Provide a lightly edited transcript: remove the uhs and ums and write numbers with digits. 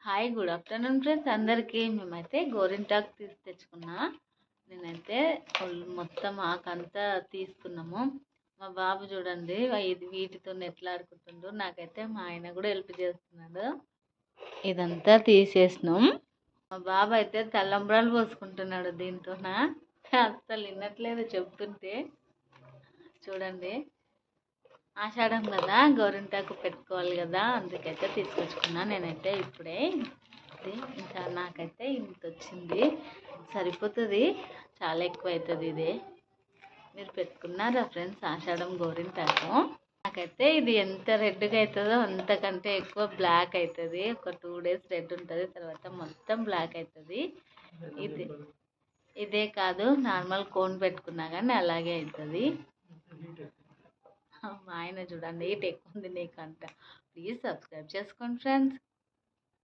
Hi good afternoon friends అందరికీ. మేమైతే గోరింటాకు తెచ్చుకున్నా. నేనైతే మొత్తం ఆకంతా తీసుకున్నాము. మా బాబు చూడండి వీటితో ఎట్లా ఆడుకుంటుండ్రు. నాకైతే మా ఆయన కూడా హెల్ప్ చేస్తున్నాడు. ఇదంతా తీసేసినాం. మా బాబు అయితే తల్లంబ్రాలు పోసుకుంటున్నాడు దీంతోన. అస్సలు వినట్లేదు చెప్తుంటే. చూడండి, ఆషాఢం కదా, గోరింటాకు పెట్టుకోవాలి కదా, అందుకైతే తీసుకొచ్చుకున్నా నేనైతే ఇప్పుడే. ఇది ఇంకా నాకైతే ఇంత వచ్చింది, సరిపోతుంది. చాలా ఎక్కువ అవుతుంది ఇది. మీరు పెట్టుకున్నారా ఫ్రెండ్స్ ఆషాఢం గోరింటాకు? నాకైతే ఇది ఎంత రెడ్గా అవుతుందో అంతకంటే ఎక్కువ బ్లాక్ అవుతుంది. ఒక 2 days రెడ్ ఉంటుంది, తర్వాత మొత్తం బ్లాక్ అవుతుంది. ఇదే కాదు, నార్మల్ కోన్ పెట్టుకున్నా కానీ అలాగే అవుతుంది. మా ఆయన చూడండి ఎక్కువ ఉంది నీకంట. ప్లీజ్ సబ్స్క్రైబ్ చేసుకోండి ఫ్రెండ్స్.